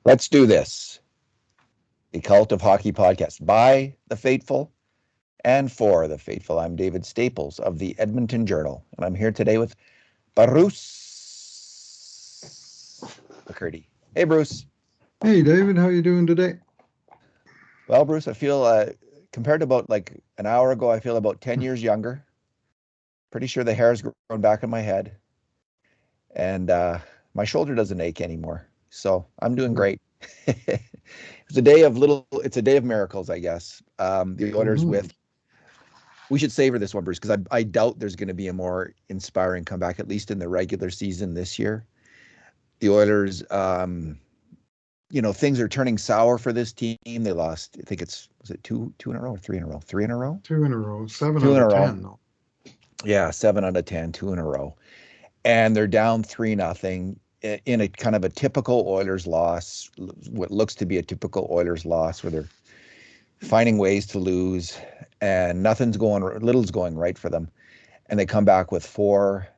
Let's do this. The Cult of Hockey podcast by the faithful and for the faithful. I'm David Staples of the Edmonton Journal, and I'm here today with Bruce McCurdy. Hey, Bruce. Hey David, how you doing today? Well, Bruce, I feel compared to about like an hour ago, I feel about 10 years younger. Pretty sure the hair's grown back in my head, and my shoulder doesn't ache anymore. So I'm doing great. It's a day of miracles, I guess. The Oilers Mm-hmm. with we should savor this one, Bruce, because I doubt there's going to be a more inspiring comeback, at least in the regular season this year. The Oilers, things are turning sour for this team. They lost, I think was it two in a row or three in a row? Three in a row? Two in a row, seven Two out in a of row. 10 though. Yeah, 7 out of 10, two in a row. And they're down 3-0 in a kind of a typical Oilers loss, what looks to be a typical Oilers loss, where they're finding ways to lose and little's going right for them. And they come back with 4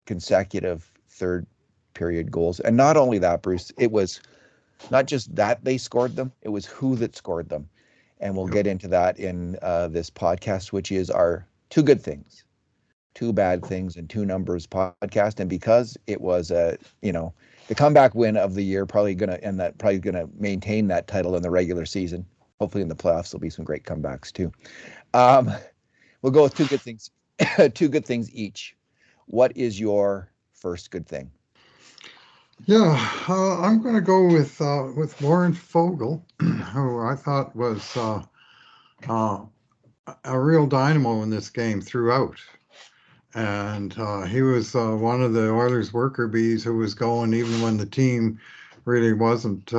consecutive third period goals. And not only that, Bruce, it was not just that they scored them, it was who that scored them. And we'll Yep. get into that in this podcast, which is our two good things, two bad things, and two numbers podcast. And because it was the comeback win of the year, probably gonna maintain that title in the regular season. Hopefully in the playoffs there'll be some great comebacks too. Um, we'll go with two good things, two good things each. What is your first good thing? Yeah, I'm going to go with Warren Fogle, who I thought was uh, a real dynamo in this game throughout. And he was one of the Oilers worker bees who was going even when the team really wasn't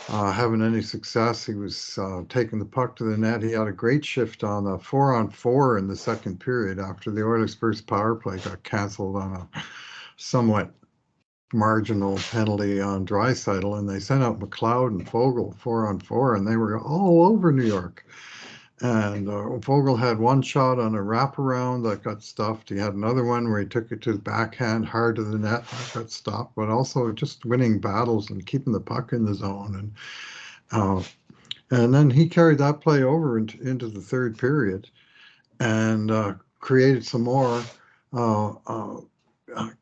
having any success. He was taking the puck to the net. He had a great shift on a 4-on-4 in the second period after the Oilers' first power play got canceled on a somewhat marginal penalty on Draisaitl, and they sent out McLeod and Fogle 4-on-4, and they were all over New York. And Vogel had one shot on a wraparound that got stuffed. He had another one where he took it to the backhand hard to the net that got stopped, but also just winning battles and keeping the puck in the zone. Uh, and then he carried that play over into the third period and created some more uh, uh,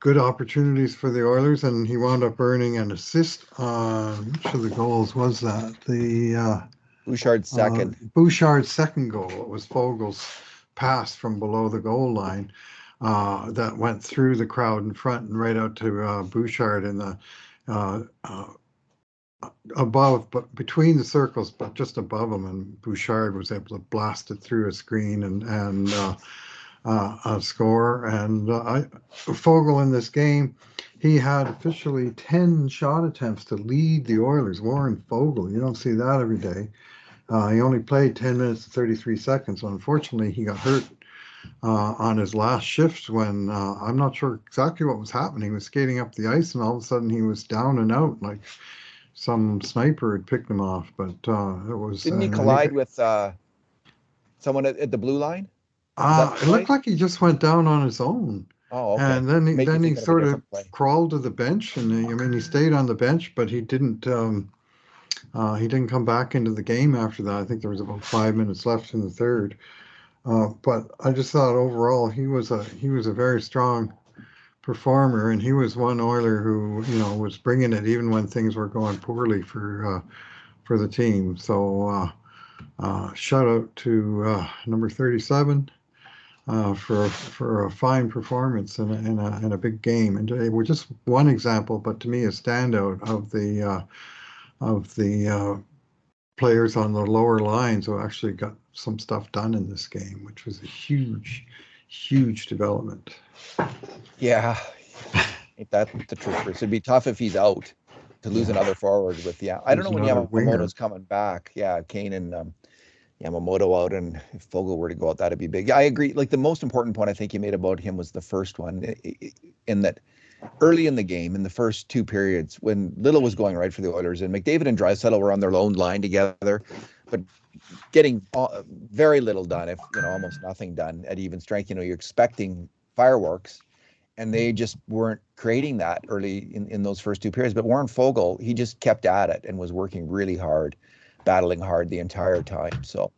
good opportunities for the Oilers. And he wound up earning an assist on which of the goals was that? Bouchard's second. Bouchard's second goal. It was Fogel's pass from below the goal line that went through the crowd in front and right out to Bouchard in the uh, uh, above, but between the circles, but just above him. And Bouchard was able to blast it through a screen and score. And Fogel in this game, he had officially 10 shot attempts to lead the Oilers. Warren Fogel, you don't see that every day. He only played 10 minutes and 33 seconds. So unfortunately, he got hurt on his last shift when I'm not sure exactly what was happening. He was skating up the ice, and all of a sudden he was down and out like some sniper had picked him off. But it was. Didn't he collide with someone at the blue line? Was that the It looked play? like he just went down on his own. Oh, okay. And then he, Make me then he think of a sort of different play. crawled to the bench, and I mean he stayed on the bench, but he didn't come back into the game after that. I think there was about 5 minutes left in the third. But I just thought overall he was a very strong performer, and he was one Oiler who was bringing it even when things were going poorly for the team. So shout out to number 37 for a fine performance in a big game. And today we're just one example, but to me a standout of the players on the lower lines who actually got some stuff done in this game, which was a huge, huge development. Yeah, ain't that the truth, Bruce? It'd be tough if he's out to lose Yeah, another forward with I don't there's know when another Yamamoto's winger. coming back. Yeah, Kane and Yamamoto out, and if Fogle were to go out, that'd be big. Yeah, I agree. Like the most important point I think you made about him was the first one, in that early in the game, in the first two periods, when Little was going right for the Oilers, and McDavid and Draisaitl were on their own line together, but getting very little done, if almost nothing done at even strength. You're expecting fireworks, and they just weren't creating that early in those first two periods. But Warren Fogle, he just kept at it and was working really hard, battling hard the entire time. So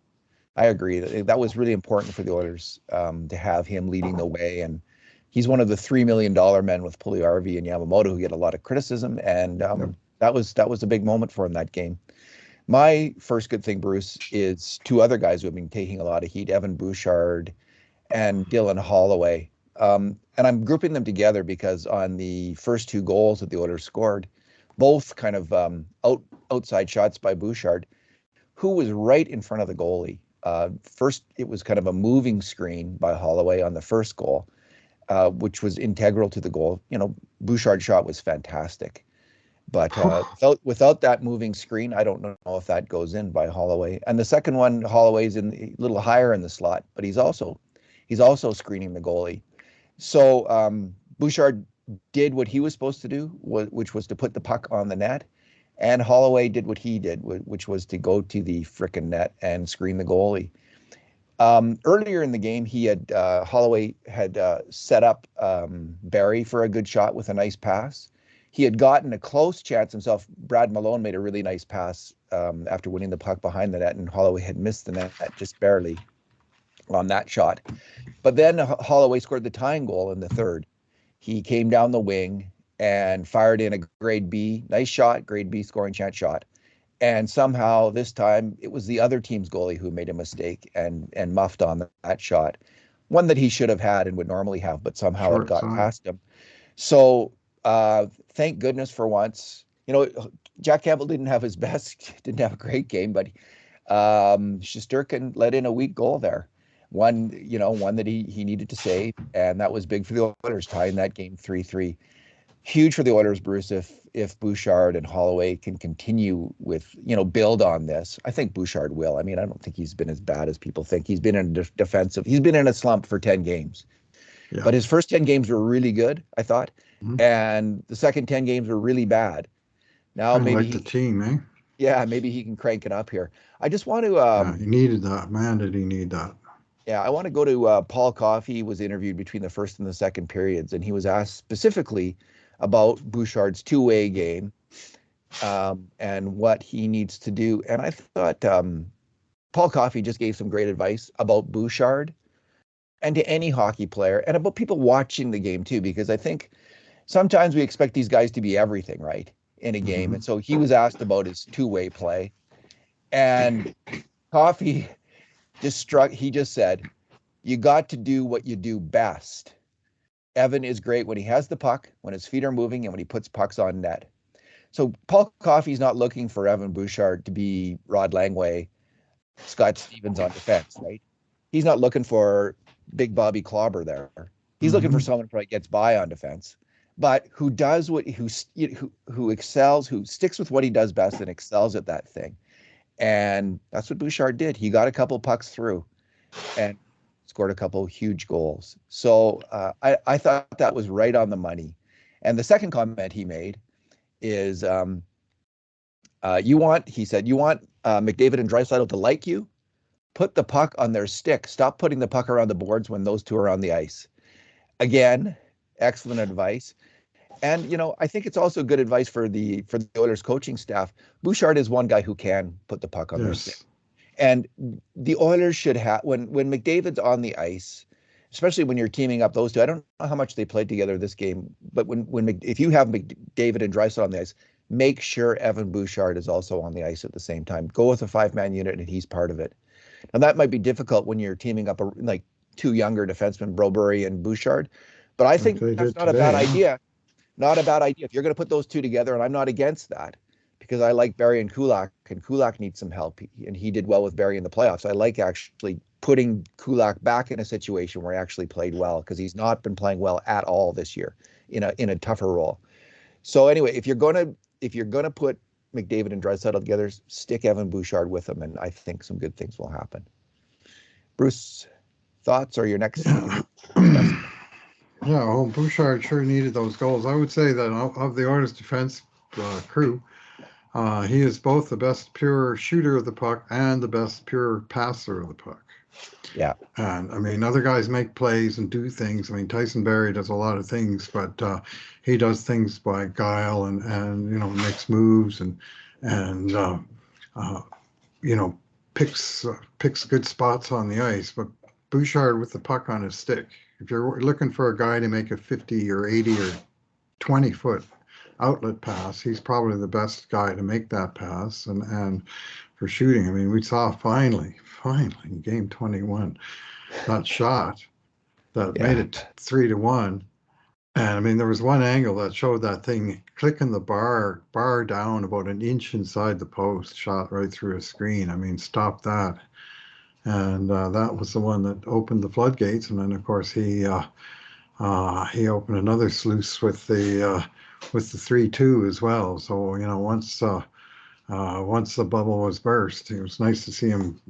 I agree that was really important for the Oilers to have him leading the way. And he's one of the $3 million men with Puljujarvi and Yamamoto who get a lot of criticism. And that was a big moment for him that game. My first good thing, Bruce, is two other guys who have been taking a lot of heat, Evan Bouchard and Dylan Holloway. And I'm grouping them together because on the first two goals that the Oilers scored, both kind of outside shots by Bouchard, who was right in front of the goalie. First, it was kind of a moving screen by Holloway on the first goal, which was integral to the goal. Bouchard's shot was fantastic. But without that moving screen, I don't know if that goes in by Holloway. And the second one, Holloway's a little higher in the slot, but he's also screening the goalie. So Bouchard did what he was supposed to do, which was to put the puck on the net. And Holloway did what he did, which was to go to the frickin' net and screen the goalie. Earlier in the game, Holloway had set up Barrie for a good shot with a nice pass. He had gotten a close chance himself. Brad Malone made a really nice pass after winning the puck behind the net, and Holloway had missed the net just barely on that shot. But then Holloway scored the tying goal in the third. He came down the wing and fired in a grade B, nice shot, grade B scoring chance shot. And somehow this time it was the other team's goalie who made a mistake and muffed on that shot. One that he should have had and would normally have, but somehow it got past him. So thank goodness for once. Jack Campbell didn't have a great game, but Shesterkin let in a weak goal there. One that he needed to save, and that was big for the Oilers, tying that game 3-3. Huge for the Oilers, Bruce, if Bouchard and Holloway can continue with, build on this. I think Bouchard will. I mean, I don't think he's been as bad as people think. He's been in he's been in a slump for 10 games. Yeah. But his first 10 games were really good, I thought. Mm-hmm. And the second 10 games were really bad. Now maybe the team, eh? Yeah, maybe he can crank it up here. I just want to he needed that. Man, did he need that. Yeah, I want to go to Paul Coffey. He was interviewed between the first and the second periods, and he was asked specifically about Bouchard's two-way game and what he needs to do. And I thought Paul Coffey just gave some great advice about Bouchard and to any hockey player and about people watching the game too, because I think sometimes we expect these guys to be everything, right, in a game. Mm-hmm. And so he was asked about his two-way play, and Coffey he just said, you got to do what you do best. Evan is great when he has the puck, when his feet are moving, and when he puts pucks on net. So Paul Coffey's not looking for Evan Bouchard to be Rod Langway, Scott Stevens on defense, right? He's not looking for Big Bobby Clobber there. He's looking for someone who gets by on defense, but who excels, who sticks with what he does best and excels at that thing. And that's what Bouchard did. He got a couple pucks through and scored a couple huge goals. So I thought that was right on the money. And the second comment he made is, you want McDavid and Draisaitl to like you? Put the puck on their stick. Stop putting the puck around the boards when those two are on the ice. Again, excellent advice. And, I think it's also good advice for the Oilers coaching staff. Bouchard is one guy who can put the puck on their stick. And the Oilers should have, when McDavid's on the ice, especially when you're teaming up those two, I don't know how much they played together this game, but if you have McDavid and Draisaitl on the ice, make sure Evan Bouchard is also on the ice at the same time. Go with a 5-man unit and he's part of it. Now that might be difficult when you're teaming up like two younger defensemen, Broberry and Bouchard, but I think that's not a bad idea. Not a bad idea if you're going to put those two together, and I'm not against that because I like Barrie and Kulak needs some help, and he did well with Barrie in the playoffs. I like actually putting Kulak back in a situation where he actually played well because he's not been playing well at all this year in a tougher role. So anyway, if you're gonna put McDavid and Draisaitl together, stick Evan Bouchard with them, and I think some good things will happen. Bruce, thoughts or your next? Yeah, well, Bouchard sure needed those goals. I would say that of the Oilers defense crew, he is both the best pure shooter of the puck and the best pure passer of the puck. Yeah. And I mean, other guys make plays and do things. I mean, Tyson Berry does a lot of things, but he does things by guile and makes moves and uh, you know picks good spots on the ice. But Bouchard with the puck on his stick. If you're looking for a guy to make a 50 or 80 or 20-foot outlet pass, he's probably the best guy to make that pass. And for shooting, I mean, we saw finally in game 21 that shot that made Yeah. it 3-1. And I mean, there was one angle that showed that thing clicking the bar down about an inch inside the post, shot right through a screen. I mean, stop that. And that was the one that opened the floodgates. And then, of course, he opened another sluice with the 3-2 as well. So once the bubble was burst, it was nice to see him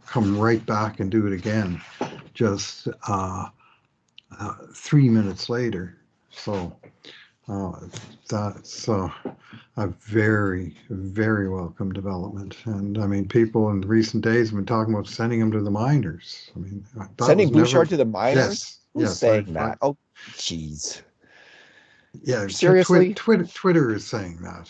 come right back and do it again, just 3 minutes later. So that's a very, very welcome development. And I mean, people in recent days have been talking about sending him to the minors. I mean, that was Sending never. Bouchard to the minors? Yes, Who's yes. saying that? Oh, jeez. Yeah, Seriously? Twitter is saying that.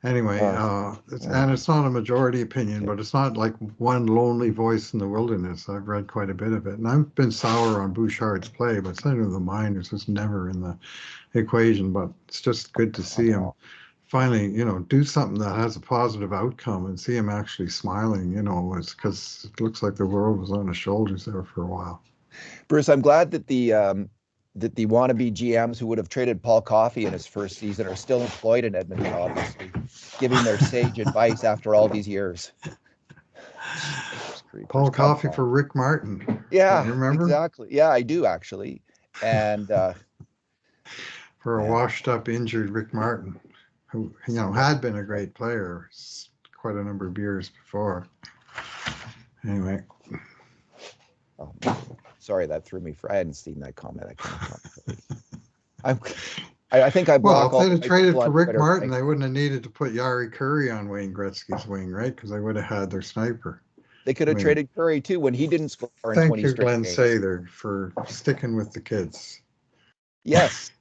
Anyway, Uh, and it's not a majority opinion, but it's not like one lonely voice in the wilderness. I've read quite a bit of it, and I've been sour on Bouchard's play, but sending him to the minors was never in the equation. But it's just good to see him finally, do something that has a positive outcome and see him actually smiling. It's because it looks like the world was on his shoulders there for a while. Bruce, I'm glad that the wannabe GMs who would have traded Paul Coffey in his first season are still employed in Edmonton, obviously, giving their sage advice after all these years. Paul Coffey for Rick Martin. Yeah, you remember? Exactly. Yeah, I do actually. And for a washed up, injured Rick Martin, who had been a great player quite a number of years before. Anyway. Oh, sorry, that threw me for. I hadn't seen that comment. I think I block. Well, if they'd have traded for Rick Martin, they wouldn't have needed to put Yari Curry on Wayne Gretzky's wing, right? Because they would have had their sniper. They could have traded Curry too when he didn't score in 20 straight Glenn games. Sather, for sticking with the kids. Yes,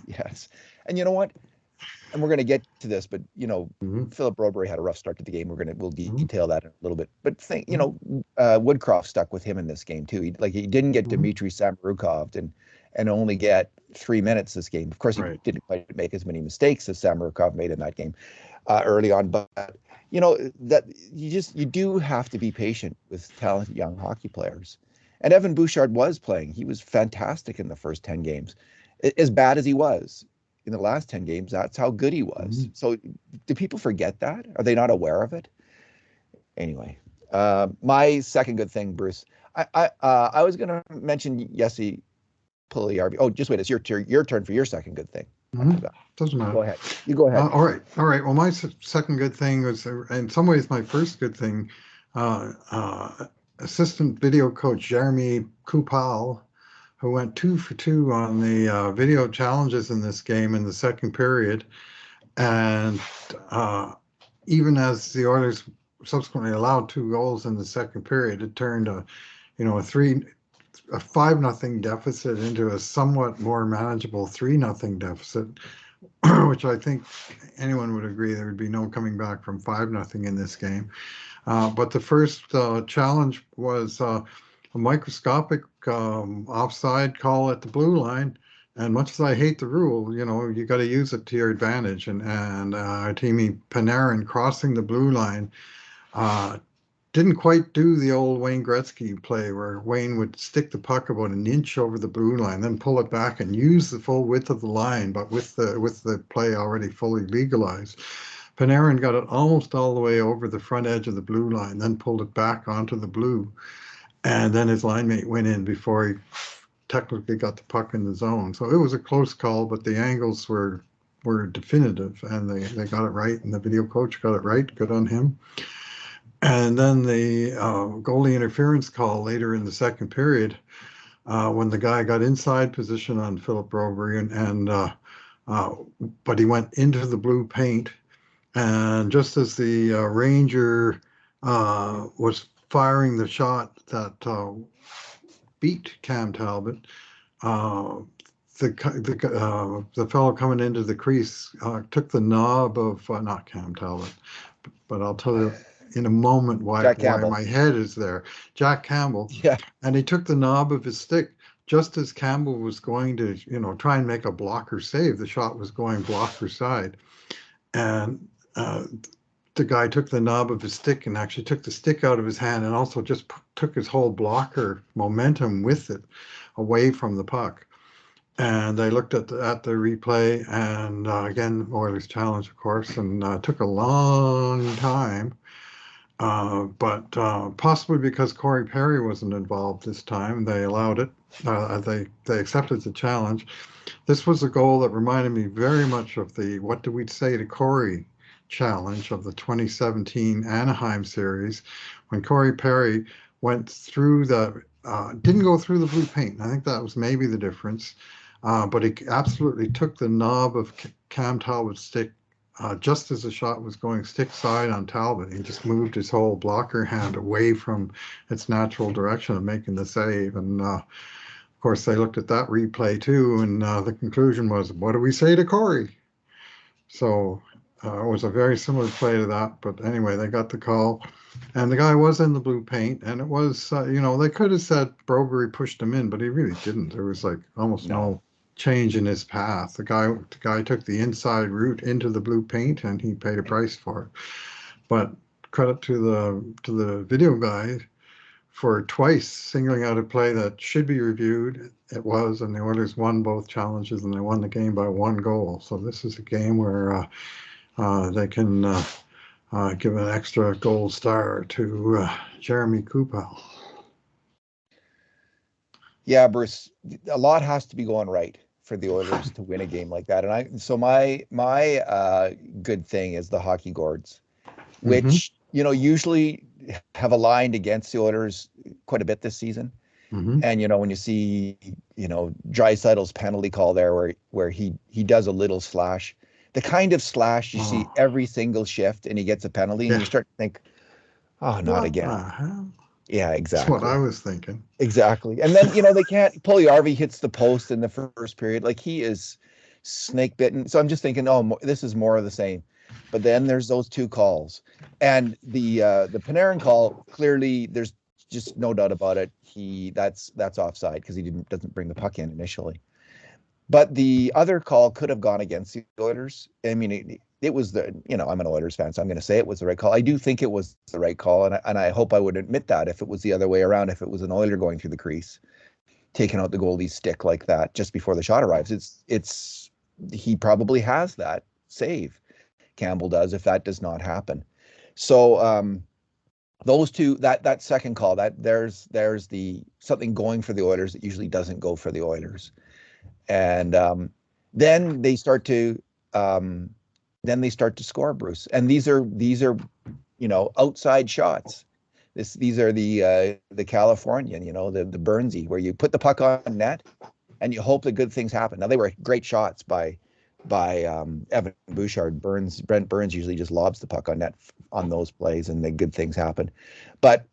yes, and you know what? And we're going to get to this, but Philip Broberry had a rough start to the game. We'll detail that in a little bit. But Woodcroft stuck with him in this game too. He didn't get Dmitry Samorukov and only get 3 minutes this game. Of course, he didn't quite make as many mistakes as Samorukov made in that game early on. But that you do have to be patient with talented young hockey players. And Evan Bouchard was playing. He was fantastic in the first 10 games, as bad as he was. In the last 10 games, that's how good he was. So do people forget that? Are they not aware of it? Anyway, my second good thing, Bruce, I was going to mention Jesse Puljujärvi. Oh, just wait. It's your turn for your second good thing. Doesn't matter. Go ahead. You go ahead. All right. Well, my second good thing was, in some ways, my first good thing. Assistant video coach Jeremy Kupal, who went 2 for 2 on the video challenges in this game in the second period. And even as the Oilers subsequently allowed 2 goals in the second period, it turned a 5-0 deficit into a somewhat more manageable 3-0 deficit, which I think anyone would agree there would be no coming back from 5-0 in this game. But the first challenge was a microscopic offside call at the blue line. And much as I hate the rule, you got to use it to your advantage. And Artemi Panarin crossing the blue line didn't quite do the old Wayne Gretzky play where Wayne would stick the puck about an inch over the blue line, then pull it back and use the full width of the line, but with the play already fully legalized. Panarin got it almost all the way over the front edge of the blue line, then pulled it back onto the blue. And then his line mate went in before he technically got the puck in the zone. So it was a close call, but the angles were definitive, and they got it right, and the video coach got it right. Good on him. And then the goalie interference call later in the second period, when the guy got inside position on Philip Broberry, but he went into the blue paint. And just as the Ranger was firing the shot that beat Cam Talbot. The fellow coming into the crease took the knob of not Cam Talbot, but I'll tell you in a moment why Jack Campbell. my head is there. Jack Campbell. Yeah. And he took the knob of his stick just as Campbell was going to, try and make a blocker save. The shot was going blocker side. And the guy took the knob of his stick and actually took the stick out of his hand and also just took his whole blocker momentum with it away from the puck. And they looked at the replay, and again, Oilers challenge, of course, and took a long time. But possibly because Corey Perry wasn't involved this time, they allowed it. They accepted the challenge. This was a goal that reminded me very much of the "What Do We Say to Corey" challenge of the 2017 Anaheim series, when Corey Perry went through didn't go through the blue paint. I think that was maybe the difference. But he absolutely took the knob of Cam Talbot's stick just as the shot was going stick side on Talbot. He just moved his whole blocker hand away from its natural direction of making the save. And of course, they looked at that replay too, and the conclusion was, "What do we say to Corey?" So it was a very similar play to that. But anyway, they got the call. And the guy was in the blue paint, and it was, they could have said Brogery pushed him in, but he really didn't. There was like almost no change in his path. The guy took the inside route into the blue paint, and he paid a price for it. But credit to the video guy for twice singling out a play that should be reviewed. It was, and the Oilers won both challenges, and they won the game by 1 goal. So this is a game where they can give an extra gold star to Jeremy Kupel. Yeah, Bruce, a lot has to be going right for the Oilers to win a game like that. And my good thing is the hockey gourds, which usually have aligned against the Oilers quite a bit this season. Mm-hmm. And when you see Draisaitl's penalty call there, where he does a little slash, the kind of slash you see every single shift, and he gets a penalty, and you start to think, oh, not again. Yeah, exactly. That's what I was thinking. Exactly. And then, they can't. Puljujärvi hits the post in the first period. Like, he is snake bitten. So I'm just thinking, oh, this is more of the same. But then there's those 2 calls. And the Panarin call, clearly, there's just no doubt about it. That's offside because he doesn't bring the puck in initially. But the other call could have gone against the Oilers. I mean, it was I'm an Oilers fan, so I'm going to say it was the right call. I do think it was the right call, and I hope I would admit that if it was the other way around, if it was an Oiler going through the crease, taking out the goalie's stick like that just before the shot arrives, he probably has that save. Campbell does if that does not happen. So those two, that second call, that there's the something going for the Oilers that usually doesn't go for the Oilers. And then they start to score, Bruce. And these are outside shots. These are the Californian, the Burnsy, where you put the puck on net and you hope that good things happen. Now, they were great shots by Evan Bouchard. Brent Burns usually just lobs the puck on net on those plays, and the good things happen. But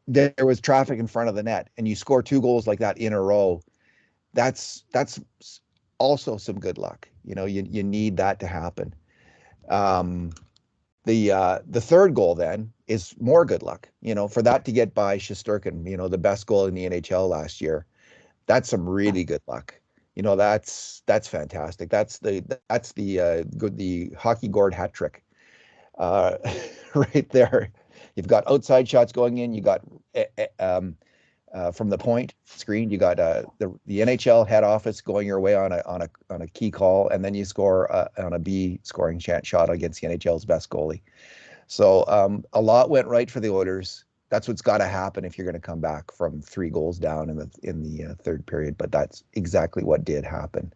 there was traffic in front of the net, and you score 2 goals like that in a row. That's also some good luck. You need that to happen. The third goal then is more good luck. For that to get by Shesterkin, the best goal in the NHL last year. That's some really good luck. That's fantastic. That's the hockey gourd hat trick, right there. You've got outside shots going in. You got from the point screen, you got the NHL head office going your way on a key call, and then you score on a B scoring shot against the NHL's best goalie. So a lot went right for the Oilers. That's what's got to happen if you're going to come back from 3 goals down in the third period. But that's exactly what did happen,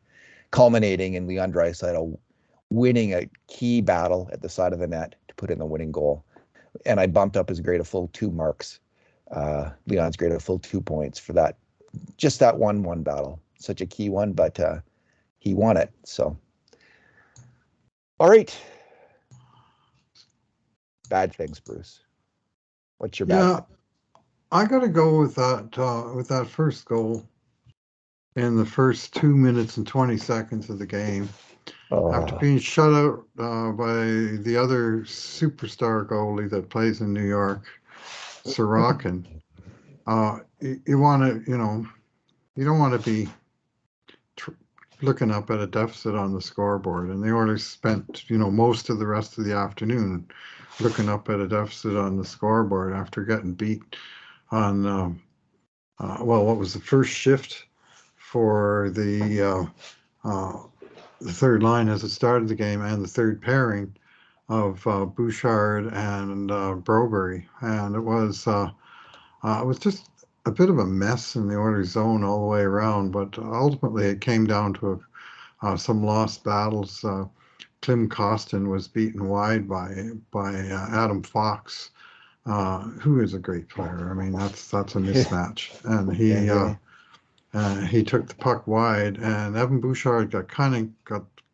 culminating in Leon Draisaitl winning a key battle at the side of the net to put in the winning goal. And I bumped up his grade a full 2 marks. Leon's grade a full 2 points for that, just that one battle. Such a key one, but he won it. So, all right. Bad things, Bruce. What's your bad thing? I got to go with that first goal in the first 2 minutes and 20 seconds of the game. After Oh, being shut out by the other superstar goalie that plays in New York, Sorokin, you want to, you don't want to be tr- looking up at a deficit on the scoreboard. And the Oilers spent, most of the rest of the afternoon looking up at a deficit on the scoreboard after getting beat on, what was the first shift for the third line as it started the game and the third pairing of Bouchard and Broberry, and it was just a bit of a mess in the Oilers zone all the way around. But ultimately, it came down to some lost battles. Klim Kostin was beaten wide by Adam Fox, who is a great player. I mean, that's a mismatch, and can't blame you. he took the puck wide, and Evan Bouchard got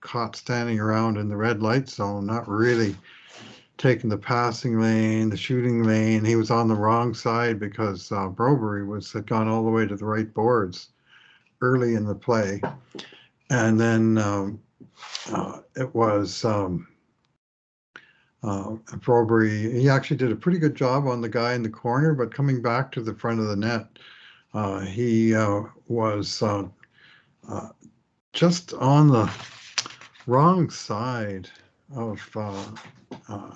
caught standing around in the red light zone, not really taking the passing lane, the shooting lane. He was on the wrong side because Broberry had gone all the way to the right boards early in the play, and then it was Broberry. He actually did a pretty good job on the guy in the corner, but coming back to the front of the net, he was just on the wrong side of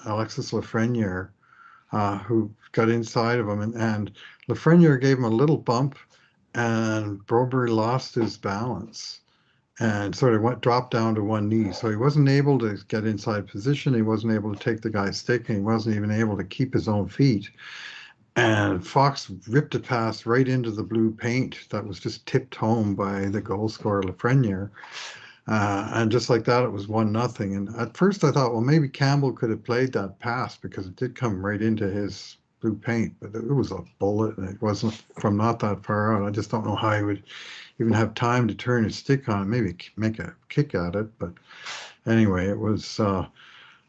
Alexis Lafreniere, who got inside of him, and Lafreniere gave him a little bump, and Broberry lost his balance and sort of dropped down to one knee. So he wasn't able to get inside position. He wasn't able to take the guy's stick, and he wasn't even able to keep his own feet. And Fox ripped a pass right into the blue paint that was just tipped home by the goal scorer Lafreniere. And just like that, it was 1-0. And at first I thought, well, maybe Campbell could have played that pass because it did come right into his blue paint, but it was a bullet and it wasn't from not that far out. I just don't know how he would even have time to turn his stick on, maybe make a kick at it. But anyway, it was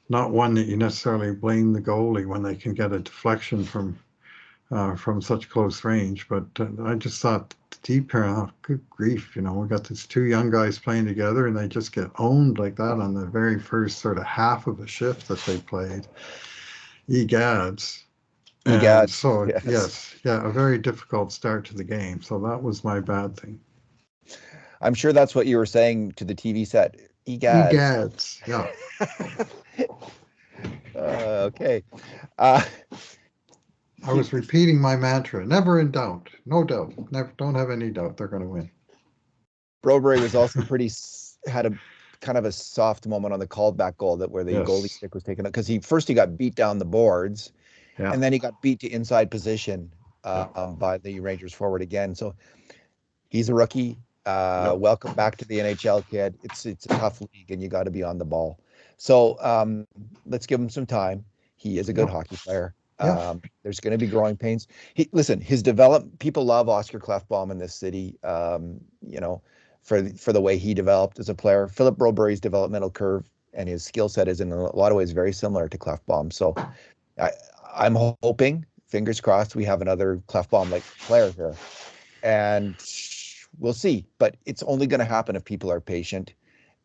not one that you necessarily blame the goalie when they can get a deflection from such close range. But I just thought deep here, oh, good grief, we got these two young guys playing together and they just get owned like that on the very first sort of half of a shift that they played. Egads. And Egads, so, yes. yes, yeah, a very difficult start to the game. So that was my bad thing. I'm sure that's what you were saying to the TV set. Egads. Egads, yeah. Okay. Uh, I was repeating my mantra, never in doubt, no doubt, never, don't have any doubt they're going to win. Broberry was also had a kind of a soft moment on the called back goal that where the goalie Yes, stick was taken up because he got beat down the boards yeah, and then he got beat to inside position yeah, by the Rangers forward again. So he's a rookie. yeah, Welcome back to the NHL, kid. It's a tough league and you got to be on the ball. So let's give him some time. He is a good yeah, hockey player. yeah. There's going to be growing pains. Listen, his develop. People love Oscar Clefbaum in this city. For the way he developed as a player. Philip Broberry's developmental curve and his skill set is in a lot of ways very similar to Clefbaum. So I, I'm hoping, fingers crossed, we have another Clefbaum like player here, and we'll see. But it's only going to happen if people are patient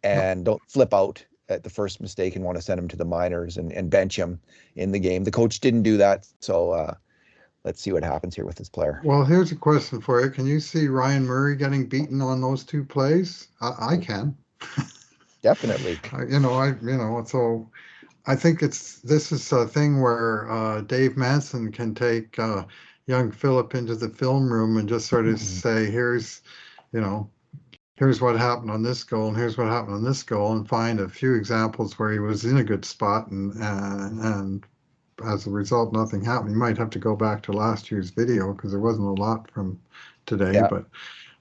Yeah. and don't flip out at the first mistake and want to send him to the minors and bench him in the game. The coach didn't do that, so let's see what happens here with this player. Well, here's a question for you. Can you see Ryan Murray getting beaten on those two plays? I can. Definitely. So I think this is a thing where Dave Manson can take young Philip into the film room and just sort of say, you know, here's what happened on this goal and here's what happened on this goal, and find a few examples where he was in a good spot and as a result, nothing happened. You might have to go back to last year's video because there wasn't a lot from today, Yeah. but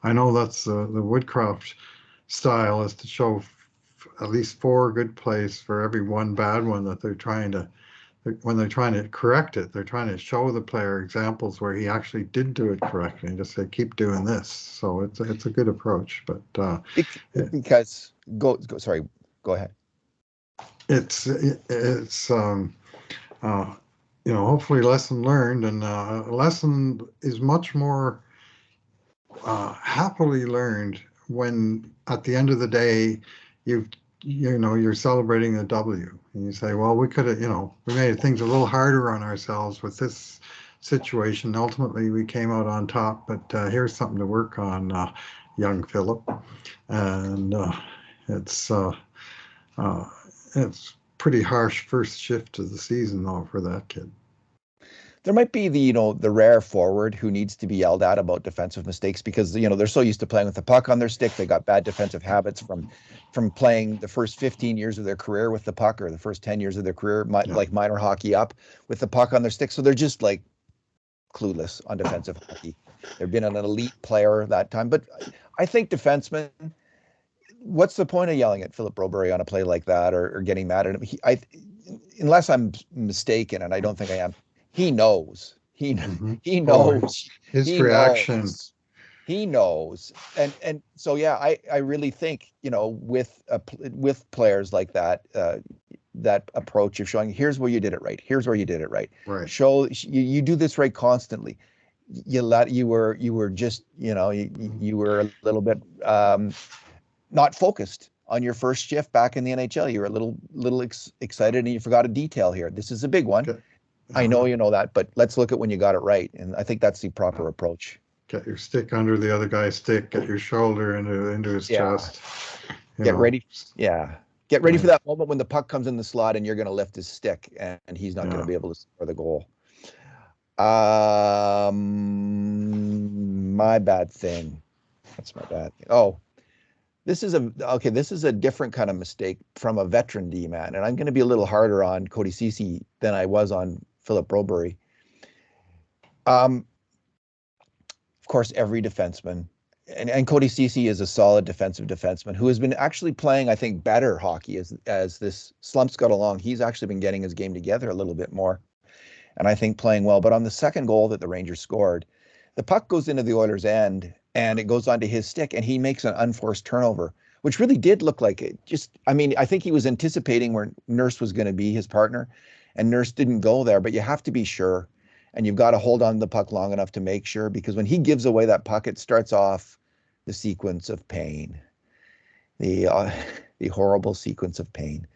I know that's the Woodcroft style, is to show at least four good plays for every one bad one that when they're trying to correct it, they're trying to show the player examples where he actually did do it correctly and just say, keep doing this. So it's a good approach, but Because sorry, go ahead. it's uh, hopefully lesson learned, and a lesson is much more happily learned when at the end of the day you're celebrating a W, and you say, well, we could have, we made things a little harder on ourselves with this situation. Ultimately, we came out on top, but here's something to work on, young Philip. And it's uh, it's pretty harsh first shift of the season though for that kid. There might be the rare forward who needs to be yelled at about defensive mistakes because they're so used to playing with the puck on their stick. They got bad defensive habits from playing the first 15 years of their career with the puck, or the first 10 years of their career, like minor hockey up, with the puck on their stick. So they're just like clueless on defensive hockey. They've been an elite player that time. But I think defensemen, what's the point of yelling at Philip Broberry on a play like that, or getting mad at him? Unless I'm mistaken, and I don't think I am, he knows. He knows. His He reaction. knows. He knows. And so yeah, I really think with players like that, that approach of showing, here's where you did it right. Here's where you did it right. Right. Show you do this right constantly. You were just you were a little bit not focused on your first shift back in the NHL. You were a little excited, and you forgot a detail here. This is a big one. Okay. I know you know that, but let's look at when you got it right. And I think that's the proper approach. Get your stick under the other guy's stick. Get your shoulder into his chest. Get ready. Yeah. Get ready for that moment when the puck comes in the slot and you're going to lift his stick and he's not going to be able to score the goal. My bad thing. That's my bad thing. Oh, this is a different kind of mistake from a veteran D-man, and I'm going to be a little harder on Cody Ceci than I was on Philip Broberry. Of course, every defenseman, and Cody Ceci is a solid defensive defenseman who has been actually playing, I think, better hockey as this slump's got along. He's actually been getting his game together a little bit more, and I think playing well. But on the second goal that the Rangers scored, the puck goes into the Oilers' end, and it goes onto his stick, and he makes an unforced turnover, which really did look like it. I think he was anticipating where Nurse was going to be his partner, and Nurse didn't go there. But you have to be sure, and you've got to hold on to the puck long enough to make sure, because when he gives away that puck, it starts off the sequence of pain, the horrible sequence of pain,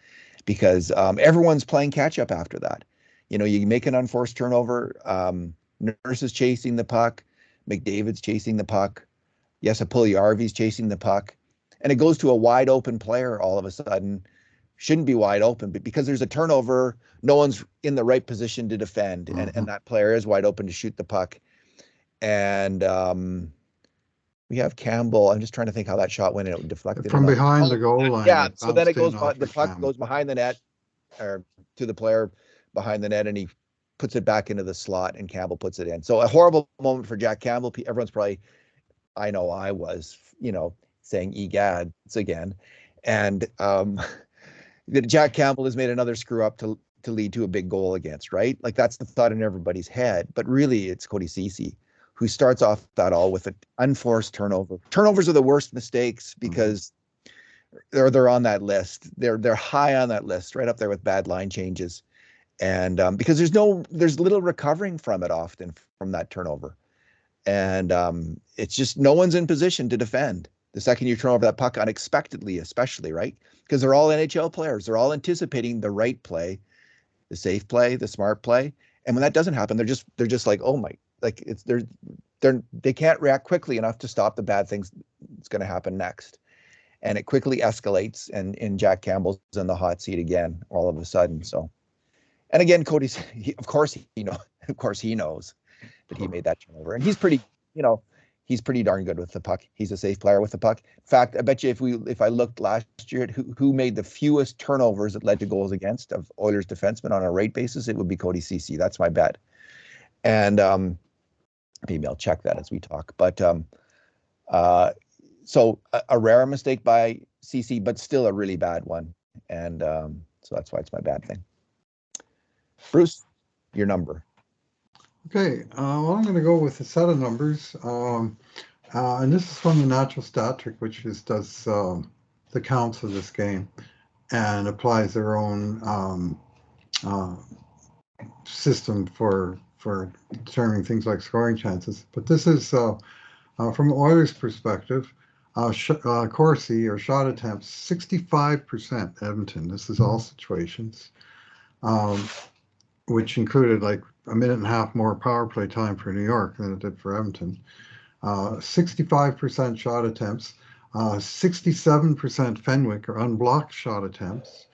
because everyone's playing catch up after that. You make an unforced turnover. Nurse is chasing the puck. McDavid's chasing the puck. Yes, Puljujärvi's chasing the puck. And it goes to a wide open player all of a sudden. Shouldn't be wide open, but because there's a turnover, no one's in the right position to defend. And that player is wide open to shoot the puck. And we have Campbell. I'm just trying to think how that shot went. It deflected from behind the goal line. Yeah, so then the puck goes behind the net, or to the player behind the net, and he puts it back into the slot, and Campbell puts it in. So a horrible moment for Jack Campbell. Everyone's probably, I know I was, saying egad again. And Jack Campbell has made another screw up to lead to a big goal against, right? Like, that's the thought in everybody's head. But really, it's Cody Ceci who starts off that all with an unforced turnover. Turnovers are the worst mistakes because they're on that list. They're high on that list, right up there with bad line changes. And because there's little recovering from it often from that turnover. And it's just no one's in position to defend the second you turn over that puck unexpectedly, especially, right? Because they're all NHL players. They're all anticipating the right play, the safe play, the smart play. And when that doesn't happen, they're just like, oh my, like they can't react quickly enough to stop the bad things that's going to happen next. And it quickly escalates, and Jack Campbell's in the hot seat again all of a sudden. So, and again, Cody's, of course he knows that he made that turnover, and he's pretty darn good with the puck. He's a safe player with the puck. In fact, I bet you if I looked last year at who made the fewest turnovers that led to goals against of Oilers defensemen on a rate basis, it would be Cody Ceci. That's my bet. And maybe I'll check that as we talk. But so a rare mistake by Ceci, but still a really bad one. And so that's why it's my bad thing. Bruce, your number. Okay, well, I'm going to go with a set of numbers, and this is from the Natural Stat Trick, which does the counts of this game and applies their own system for determining things like scoring chances. But this is from Oilers' perspective. Corsi or shot attempts 65% Edmonton. This is all situations, um, which included like a minute and a half more power play time for New York than it did for Edmonton. 65% shot attempts, 67% Fenwick or unblocked shot attempts,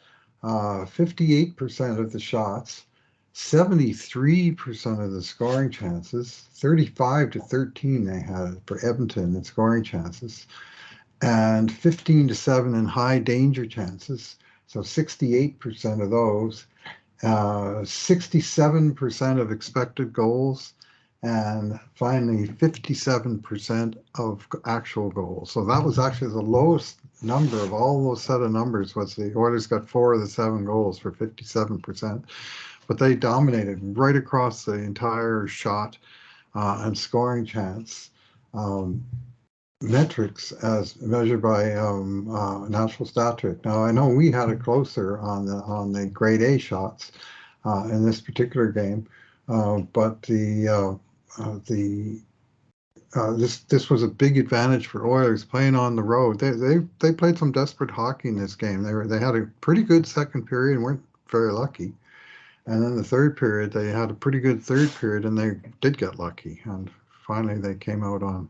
58% of the shots, 73% of the scoring chances, 35-13 they had for Edmonton in scoring chances, and 15-7 in high danger chances. So 68% of those, 67% of expected goals, and finally 57% of actual goals. So that was actually the lowest number of all those set of numbers. Was the Oilers got 4 of the 7 goals for 57%, but they dominated right across the entire shot and scoring chance metrics as measured by National Stat Trick. Now I know we had it closer on the grade A shots in this particular game, but this was a big advantage for Oilers playing on the road. They played some desperate hockey in this game. They had a pretty good second period and weren't very lucky. And then the third period, they had a pretty good third period and they did get lucky. And finally, they came out on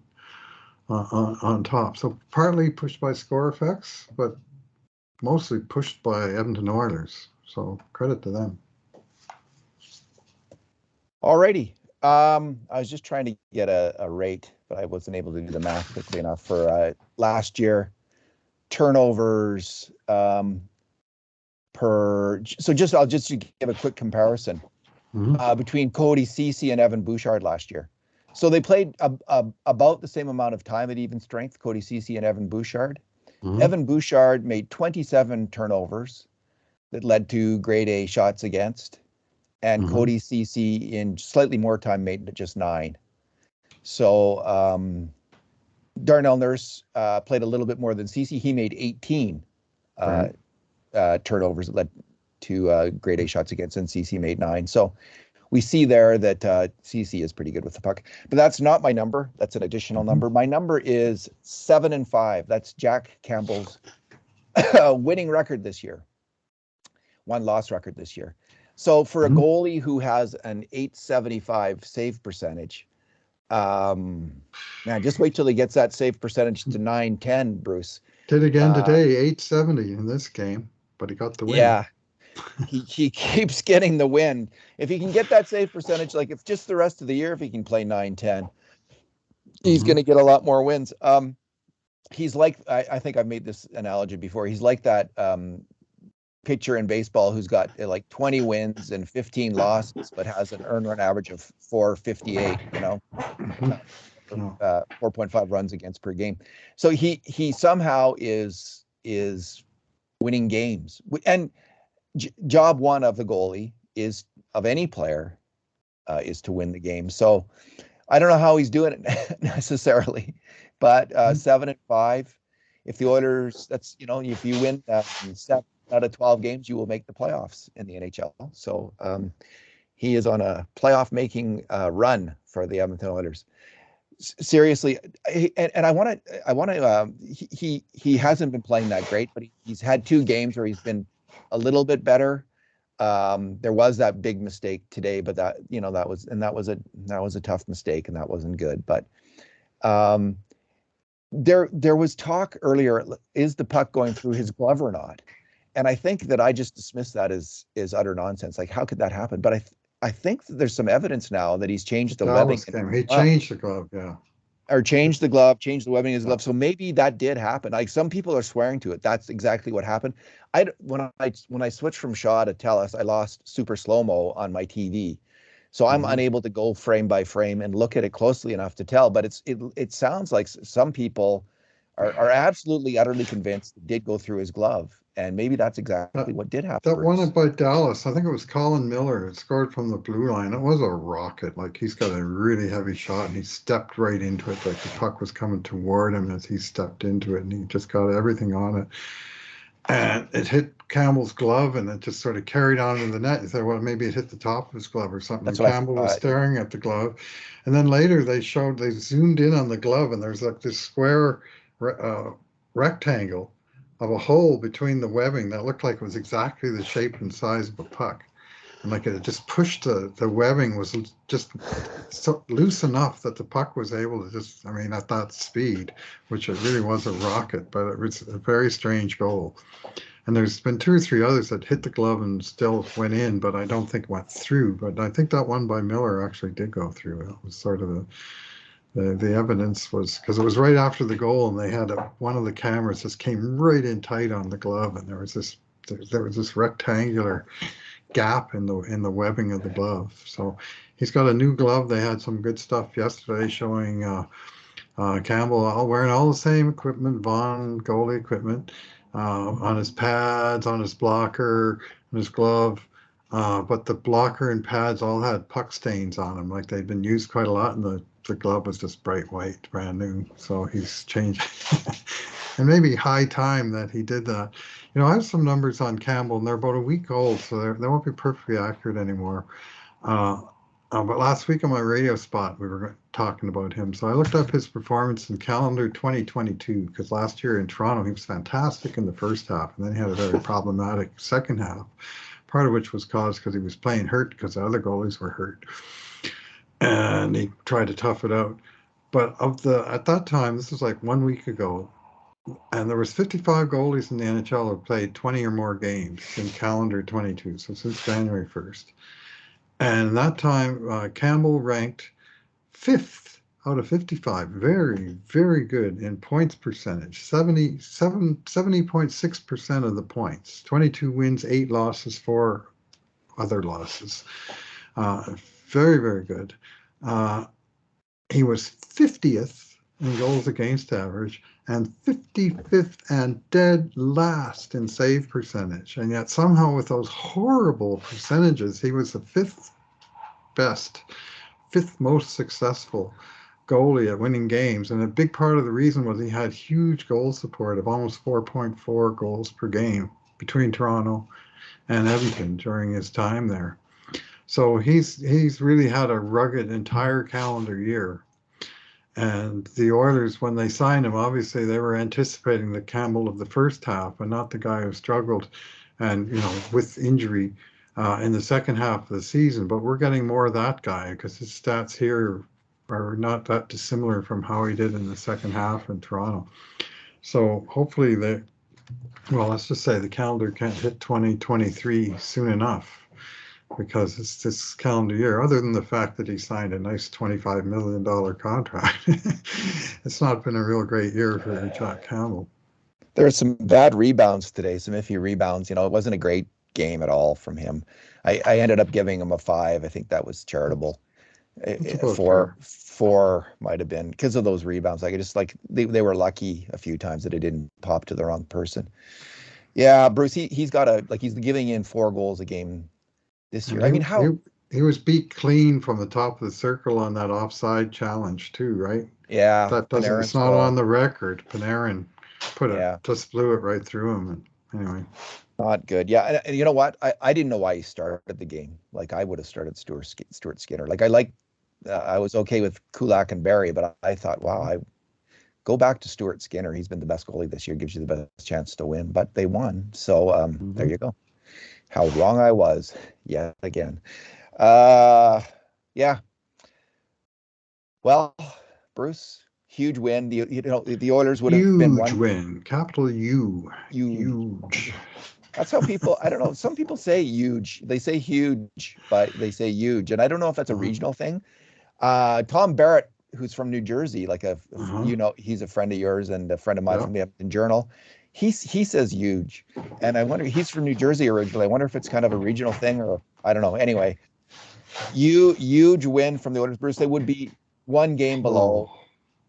top. So partly pushed by score effects, but mostly pushed by Edmonton Oilers. So credit to them. Alrighty. I was just trying to get a rate, but I wasn't able to do the math quickly enough for last year. Turnovers per. So I'll just give a quick comparison between Cody Ceci and Evan Bouchard last year. So they played about the same amount of time at even strength, Cody Ceci and Evan Bouchard. Evan Bouchard made 27 turnovers that led to grade A shots against. And Cody Ceci in slightly more time made just 9. So Darnell Nurse played a little bit more than Ceci. He made 18 turnovers that led to grade A shots against, and Ceci made 9. So we see there that Ceci is pretty good with the puck. But that's not my number. That's an additional number. My number is 7-5. That's Jack Campbell's winning record this year. 1-loss record this year. So for a goalie who has an .875 save percentage, man, just wait till he gets that save percentage to .910, Bruce. Did again today, .870 in this game, but he got the win. Yeah, he keeps getting the win. If he can get that save percentage, like if just the rest of the year, if he can play .910, he's going to get a lot more wins. He's like, I think I've made this analogy before. He's like that pitcher in baseball who's got like 20 wins and 15 losses, but has an earned run average of 458, 4.5 runs against per game. So he somehow is winning games. And job one of the goalie is, of any player, is to win the game. So I don't know how he's doing it necessarily, but 7-5. If the Oilers, that's, if you win 7 out of 12 games, you will make the playoffs in the NHL. So he is on a playoff making run for the Edmonton Oilers. Seriously, and I want to. He hasn't been playing that great, but he's had 2 games where he's been a little bit better. There was that big mistake today, but that was a tough mistake, and that wasn't good. But there was talk earlier: is the puck going through his glove or not? And I think that I just dismissed that as utter nonsense. Like, how could that happen? But I think that there's some evidence now that he's changed the webbing. He changed the glove, yeah. Or changed the glove, changed the webbing of his glove. So maybe that did happen. Like, some people are swearing to it. That's exactly what happened. When I switched from Shaw to Telus, I lost super slow-mo on my TV. So I'm unable to go frame by frame and look at it closely enough to tell. But it sounds like some people are absolutely, utterly convinced it did go through his glove. And maybe that's exactly what did happen. That one by Dallas, I think it was Colin Miller. It scored from the blue line. It was a rocket. Like, he's got a really heavy shot, and he stepped right into it. Like, the puck was coming toward him as he stepped into it, and he just got everything on it. and it hit Campbell's glove, and it just sort of carried on in the net. You thought, well, maybe it hit the top of his glove or something. That's And what I Campbell was thought. staring at the glove, and then later they zoomed in on the glove, and there's like this square uh, rectangle of a hole between the webbing that looked like it was exactly the shape and size of a puck. And like it just pushed the webbing was just so loose enough that the puck was able to just, I mean, at that speed, which it really was a rocket, but it was a very strange goal. And there's been two or three others that hit the glove and still went in, but I don't think went through. But I think that one by Miller actually did go through. It was sort of the evidence was because it was right after the goal, and they had one of the cameras just came right in tight on the glove, and there was this rectangular gap in the webbing of the glove. So he's got a new glove. They had some good stuff yesterday showing Campbell all wearing all the same equipment, Vaughn goalie equipment, on his pads, on his blocker, on his glove. But the blocker and pads all had puck stains on them, like they'd been used quite a lot, and the glove was just bright white, brand new. So he's changed. And maybe high time that he did that. You know, I have some numbers on Campbell, and they're about a week old, so they won't be perfectly accurate anymore. Uh, but last week on my radio spot, we were talking about him. So I looked up his performance in calendar 2022, because last year in Toronto, he was fantastic in the first half, and then he had a very problematic second half, part of which was caused because he was playing hurt because the other goalies were hurt. And he tried to tough it out. But at that time, this was like 1 week ago, and there was 55 goalies in the NHL who played 20 or more games in calendar 22, so since January 1st. And that time, Campbell ranked fifth out of 55. Very, very good in points percentage. 70.6% of the points. 22 wins, 8 losses, 4 other losses. Very, very good. He was 50th in goals against average and 55th and dead last in save percentage. And yet somehow with those horrible percentages, he was the fifth most successful goalie at winning games. And a big part of the reason was he had huge goal support of almost 4.4 goals per game between Toronto and Edmonton during his time there. So he's really had a rugged entire calendar year. And the Oilers, when they signed him, obviously they were anticipating the Campbell of the first half and not the guy who struggled and, with injury in the second half of the season. But we're getting more of that guy because his stats here are not that dissimilar from how he did in the second half in Toronto. So hopefully let's just say the calendar can't hit 2023 soon enough, because it's this calendar year, other than the fact that he signed a nice $25 million contract, it's not been a real great year for Jack Campbell. There are some bad rebounds today, some iffy rebounds. It wasn't a great game at all from him. I ended up giving him a 5. I think that was charitable. Four might have been because of those rebounds. Like, they were lucky a few times that it didn't pop to the wrong person. Yeah, Bruce, he's giving in 4 goals a game this year. And I mean, how he was beat clean from the top of the circle on that offside challenge too, right? Yeah, It's not on the record. Panarin just blew it right through him. And anyway, not good. Yeah, and you know what? I didn't know why he started the game. Like, I would have started Stuart Skinner. Like, I was okay with Kulak and Barry, but I thought, wow, I go back to Stuart Skinner. He's been the best goalie this year. Gives you the best chance to win. But they won, so there you go. How wrong I was yet again. Yeah. Well, Bruce, huge win. The Oilers would have been huge win, capital U, huge. That's how people, I don't know. Some people say huge. They say huge, but they say huge. And I don't know if that's a regional thing. Tom Barrett, who's from New Jersey, he's a friend of yours and a friend of mine from the Edmonton Journal. He says huge. And I wonder, he's from New Jersey originally. I wonder if it's kind of a regional thing, or I don't know. Anyway, huge win from the Oilers. Bruce, they would be one game below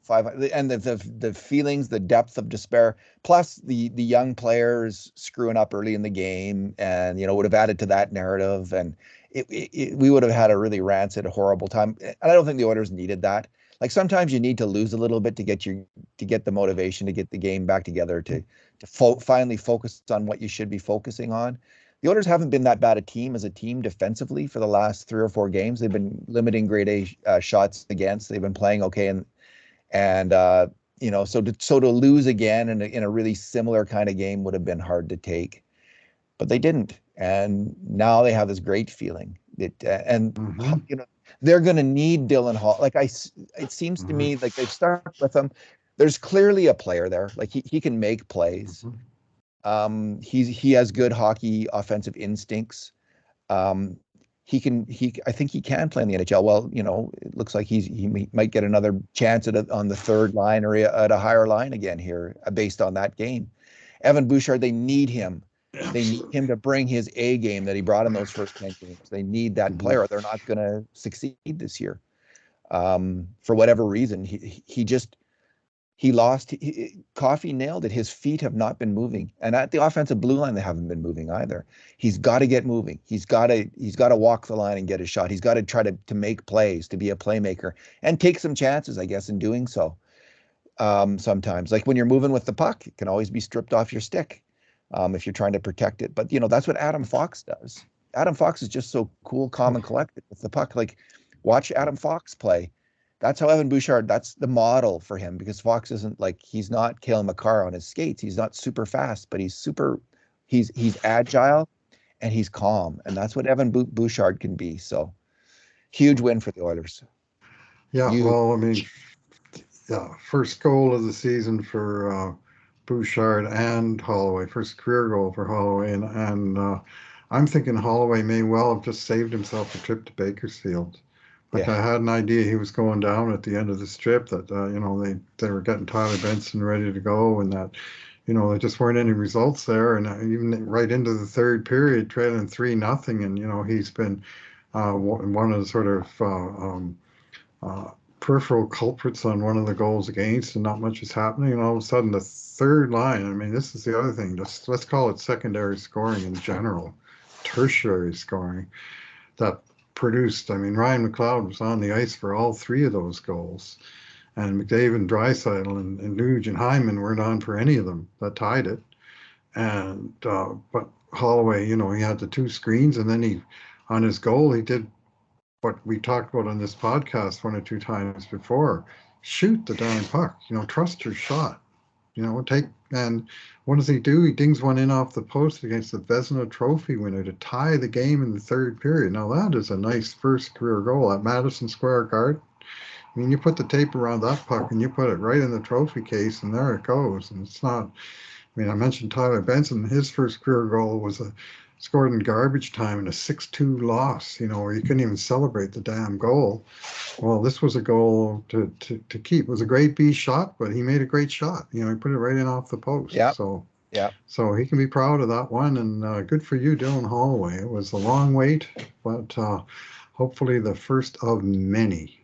500, and the feelings, the depth of despair, plus the young players screwing up early in the game, and would have added to that narrative, and we would have had a really rancid, horrible time. And I don't think the Oilers needed that. Like, sometimes you need to lose a little bit to get the motivation to get the game back together, to finally focus on what you should be focusing on. The Oilers haven't been that bad a team as a team defensively for the last 3 or 4 games. They've been limiting grade A shots against. They've been playing okay, and so to lose again in a really similar kind of game would have been hard to take, but they didn't. And now they have this great feeling that, and they're going to need Dylan Hall. It seems to me like they've started with him. There's clearly a player there. Like he can make plays. He has good hockey offensive instincts. I think he can play in the NHL. Well, it looks like he might get another chance on the third line or at a higher line again here based on that game. Evan Bouchard, they need him. Absolutely. They need him to bring his A game that he brought in those first 10 games. They need that player. They're not going to succeed this year. For whatever reason, he lost. Coffey nailed it. His feet have not been moving, and at the offensive blue line, they haven't been moving either. He's got to get moving. He's got to walk the line and get a shot. He's got to try to make plays, to be a playmaker, and take some chances, I guess, in doing so. Sometimes, like when you're moving with the puck, it can always be stripped off your stick if you're trying to protect it. But that's what Adam Fox does. Adam Fox is just so cool, calm, and collected with the puck. Like, watch Adam Fox play. That's how Evan Bouchard, that's the model for him, because Fox isn't he's not Cale Makar on his skates. He's not super fast, but he's agile and he's calm. And that's what Evan Bouchard can be. So huge win for the Oilers. Yeah. First goal of the season for Bouchard and Holloway, first career goal for Holloway. And I'm thinking Holloway may well have just saved himself a trip to Bakersfield. I had an idea he was going down at the end of the strip, that, they were getting Tyler Benson ready to go, and that, there just weren't any results there. And even right into the third period, trailing 3-0. And, he's been one of the sort of peripheral culprits on one of the goals against, and not much is happening. And all of a sudden, the third line, this is the other thing, just let's call it secondary scoring in general, tertiary scoring, that produced. Ryan McLeod was on the ice for all 3 of those goals, and McDavid and Draisaitl and Nuge and Hyman weren't on for any of them. That tied it. And but Holloway, he had the 2 screens, and then on his goal, he did what we talked about on this podcast 1 or 2 times before: shoot the darn puck. Trust your shot. And what does he do? He dings one in off the post against the Vezina Trophy winner to tie the game in the third period. Now that is a nice first career goal at Madison Square Garden. You put the tape around that puck and you put it right in the trophy case, and there it goes. And it's not. I mentioned Tyler Benson. His first career goal was scored in garbage time in a 6-2 loss, where you couldn't even celebrate the damn goal. Well, this was a goal to keep. It was a great B shot, but he made a great shot. He put it right in off the post. Yeah. So he can be proud of that one, and good for you, Dylan Holloway. It was a long wait, but hopefully the first of many.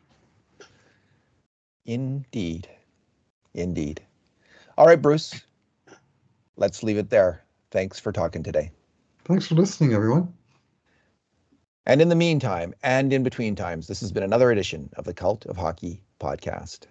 Indeed. All right, Bruce, let's leave it there. Thanks for talking today. Thanks for listening, everyone. And in the meantime, and in between times, this has been another edition of the Cult of Hockey podcast.